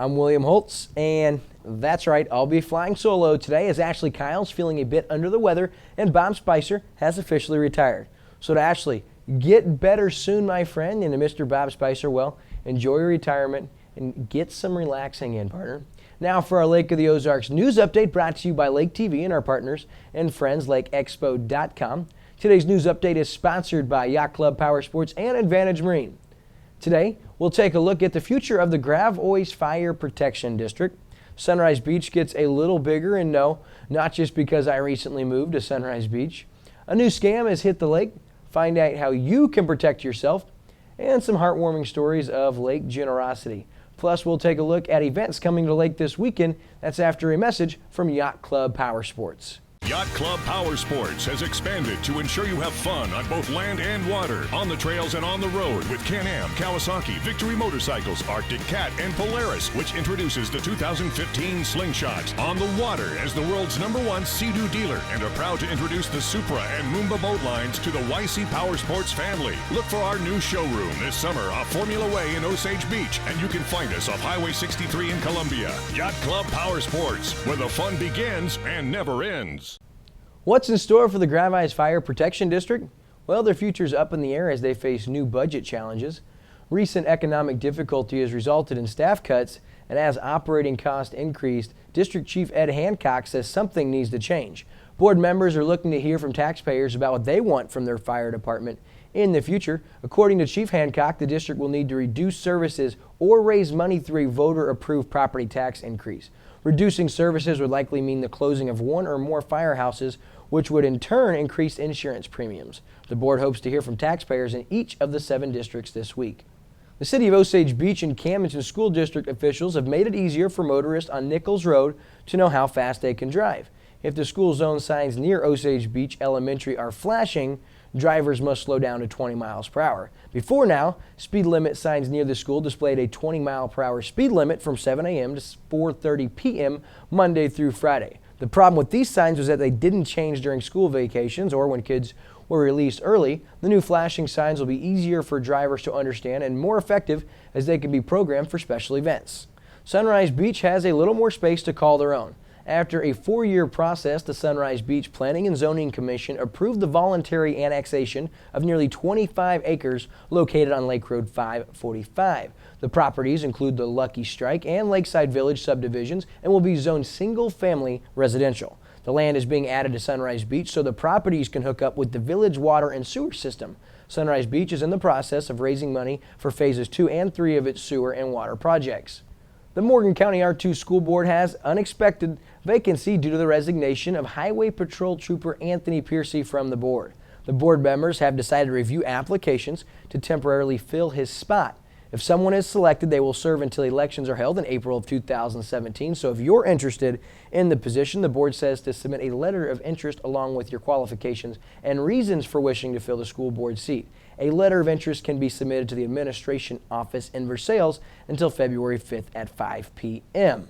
I'm William Holtz, and that's right, I'll be flying solo today as Ashley Kyle's feeling a bit under the weather and Bob Spicer has officially retired. So to Ashley, get better soon, my friend, and to Mr. Bob Spicer, well, enjoy your retirement and get some relaxing in, partner. Now for our Lake of the Ozarks news update brought to you by Lake TV and our partners and friends LakeExpo.com. Today's news update is sponsored by Yacht Club Power Sports and Advantage Marine. Today, we'll take a look at the future of the Gravois Fire Protection District. Sunrise Beach gets a little bigger, and no, not just because I recently moved to Sunrise Beach. A new scam has hit the lake. Find out how you can protect yourself, and some heartwarming stories of lake generosity. Plus, we'll take a look at events coming to the lake this weekend. That's after a message from Yacht Club Power Sports. Yacht Club Power Sports has expanded to ensure you have fun on both land and water, on the trails and on the road with Can-Am, Kawasaki, Victory Motorcycles, Arctic Cat, and Polaris, which introduces the 2015 Slingshot. On the water as the world's #1 Sea-Doo dealer and are proud to introduce the Supra and Moomba boat lines to the YC Power Sports family. Look for our new showroom this summer off Formula Way in Osage Beach, and you can find us off Highway 63 in Columbia. Yacht Club Power Sports, where the fun begins and never ends. What's in store for the Gravois Fire Protection District? Well, their future's up in the air as they face new budget challenges. Recent economic difficulty has resulted in staff cuts, and as operating costs increased, District Chief Ed Hancock says something needs to change. Board members are looking to hear from taxpayers about what they want from their fire department in the future. According to Chief Hancock, the district will need to reduce services or raise money through a voter-approved property tax increase. Reducing services would likely mean the closing of one or more firehouses, which would in turn increase insurance premiums. The board hopes to hear from taxpayers in each of the 7 districts this week. The City of Osage Beach and Camdenton School District officials have made it easier for motorists on Nichols Road to know how fast they can drive. If the school zone signs near Osage Beach Elementary are flashing, drivers must slow down to 20 miles per hour. Before now, speed limit signs near the school displayed a 20 mile per hour speed limit from 7 a.m. to 4:30 p.m. Monday through Friday. The problem with these signs was that they didn't change during school vacations or when kids were released early. The new flashing signs will be easier for drivers to understand and more effective as they can be programmed for special events. Sunrise Beach has a little more space to call their own. After a 4-year process, the Sunrise Beach Planning and Zoning Commission approved the voluntary annexation of nearly 25 acres located on Lake Road 545. The properties include the Lucky Strike and Lakeside Village subdivisions and will be zoned single-family residential. The land is being added to Sunrise Beach so the properties can hook up with the village water and sewer system. Sunrise Beach is in the process of raising money for phases 2 and 3 of its sewer and water projects. The Morgan County R2 School Board has unexpected vacancy due to the resignation of Highway Patrol Trooper Anthony Piercy from the board. The board members have decided to review applications to temporarily fill his spot. If someone is selected, they will serve until elections are held in April of 2017. So if you're interested in the position, the board says to submit a letter of interest along with your qualifications and reasons for wishing to fill the school board seat. A letter of interest can be submitted to the administration office in Versailles until February 5th at 5 p.m.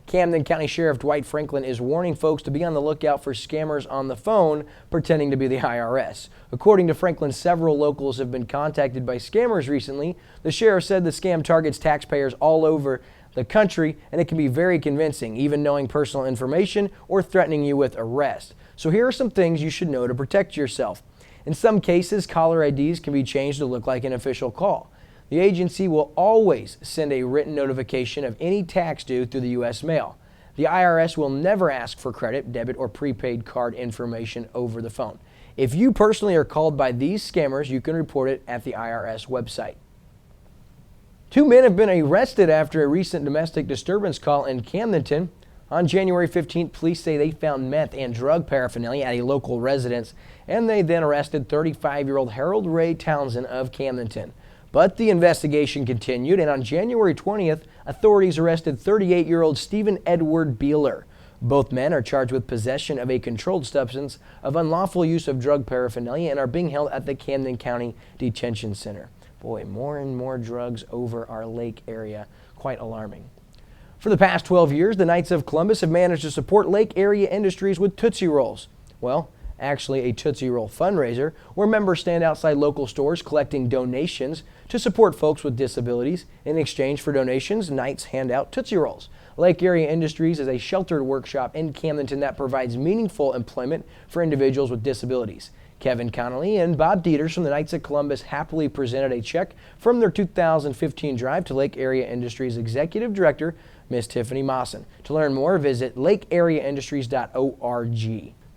Camden County Sheriff Dwight Franklin is warning folks to be on the lookout for scammers on the phone pretending to be the IRS. According to Franklin, several locals have been contacted by scammers recently. The sheriff said the scam targets taxpayers all over the country, and it can be very convincing, even knowing personal information or threatening you with arrest. So here are some things you should know to protect yourself. In some cases, caller IDs can be changed to look like an official call. The agency will always send a written notification of any tax due through the U.S. mail. The IRS will never ask for credit, debit, or prepaid card information over the phone. If you personally are called by these scammers, you can report it at the IRS website. 2 men have been arrested after a recent domestic disturbance call in Camdenton. On January 15th, police say they found meth and drug paraphernalia at a local residence, and they then arrested 35-year-old Harold Ray Townsend of Camdenton. But the investigation continued, and on January 20th, authorities arrested 38-year-old Stephen Edward Beeler. Both men are charged with possession of a controlled substance, of unlawful use of drug paraphernalia, and are being held at the Camden County Detention Center. Boy, more and more drugs over our lake area. Quite alarming. For the past 12 years, the Knights of Columbus have managed to support lake area industries with Tootsie Rolls. Well, actually a Tootsie Roll fundraiser where members stand outside local stores collecting donations to support folks with disabilities. In exchange for donations, Knights hand out Tootsie Rolls. Lake Area Industries is a sheltered workshop in Camdenton that provides meaningful employment for individuals with disabilities. Kevin Connolly and Bob Dieters from the Knights of Columbus happily presented a check from their 2015 drive to Lake Area Industries Executive Director, Ms. Tiffany Mawson. To learn more, visit lakeareaindustries.org.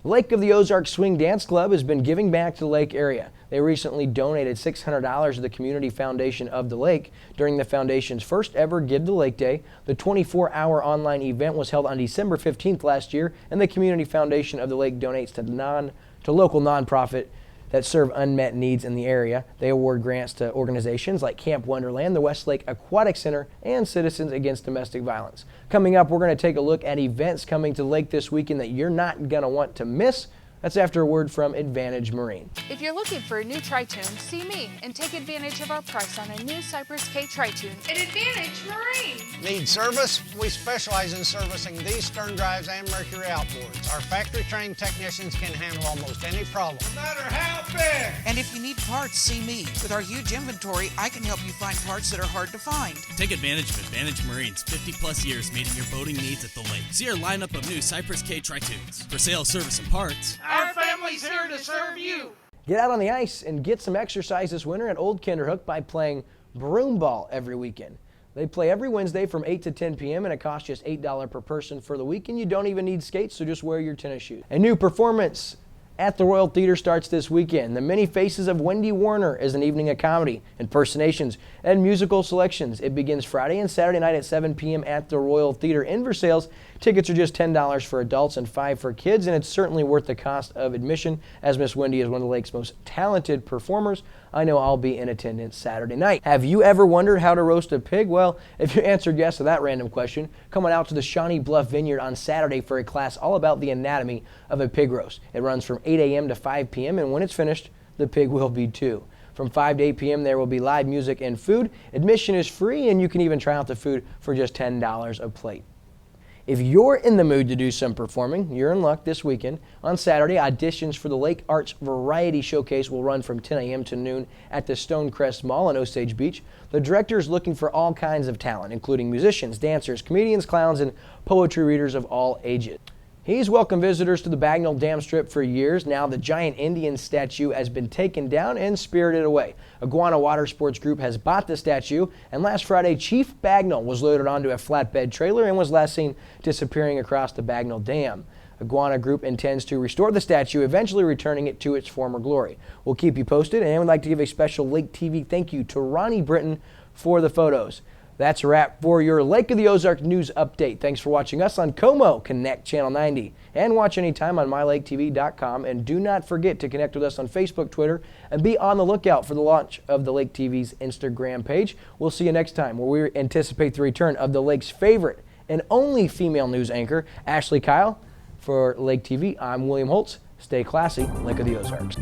The Lake of the Ozarks Swing Dance Club has been giving back to the Lake area. They recently donated $600 to the Community Foundation of the Lake during the foundation's first ever Give the Lake Day. The 24-hour online event was held on December 15th last year, and the Community Foundation of the Lake donates to local nonprofit that serve unmet needs in the area. They award grants to organizations like Camp Wonderland, the Westlake Aquatic Center, and Citizens Against Domestic Violence. Coming up, we're going to take a look at events coming to the lake this weekend that you're not going to want to miss. That's after a word from Advantage Marine. If you're looking for a new tri-tune, see me and take advantage of our price on a new Cypress K tri-tune at Advantage Marine. Need service? We specialize in servicing these stern drives and Mercury outboards. Our factory-trained technicians can handle almost any problem, no matter how big. And if you need parts, see me. With our huge inventory, I can help you find parts that are hard to find. Take advantage of Advantage Marine's 50-plus years meeting your boating needs at the lake. See our lineup of new Cypress K tri-tunes. For sale, service, and parts. Our family's here to serve you. Get out on the ice and get some exercise this winter at Old Kinderhook by playing broom ball every weekend. They play every Wednesday from 8 to 10 p.m. and it costs just $8 per person for the weekend. You don't even need skates, so just wear your tennis shoes. A new performance at the Royal Theater starts this weekend. The Many Faces of Wendy Warner is an evening of comedy, impersonations, and musical selections. It begins Friday and Saturday night at 7 p.m. at the Royal Theater in Versailles. Tickets are just $10 for adults and $5 for kids, and it's certainly worth the cost of admission, as Miss Wendy is one of the lake's most talented performers. I know I'll be in attendance Saturday night. Have you ever wondered how to roast a pig? Well, if you answered yes to that random question, come on out to the Shawnee Bluff Vineyard on Saturday for a class all about the anatomy of a pig roast. It runs from 8 a.m. to 5 p.m., and when it's finished, the pig will be too. From 5 to 8 p.m. there will be live music and food. Admission is free, and you can even try out the food for just $10 a plate. If you're in the mood to do some performing, you're in luck this weekend. On Saturday, auditions for the Lake Arts Variety Showcase will run from 10 a.m. to noon at the Stonecrest Mall in Osage Beach. The director is looking for all kinds of talent, including musicians, dancers, comedians, clowns, and poetry readers of all ages. He's welcomed visitors to the Bagnell Dam Strip for years. Now the giant Indian statue has been taken down and spirited away. Iguana Water Sports Group has bought the statue, and last Friday, Chief Bagnell was loaded onto a flatbed trailer and was last seen disappearing across the Bagnell Dam. Iguana Group intends to restore the statue, eventually returning it to its former glory. We'll keep you posted, and we'd like to give a special Lake TV thank you to Ronnie Britton for the photos. That's a wrap for your Lake of the Ozarks news update. Thanks for watching us on Como Connect Channel 90. And watch anytime on mylaketv.com. And do not forget to connect with us on Facebook, Twitter, and be on the lookout for the launch of the Lake TV's Instagram page. We'll see you next time, where we anticipate the return of the Lake's favorite and only female news anchor, Ashley Kyle. For Lake TV, I'm William Holtz. Stay classy, Lake of the Ozarks.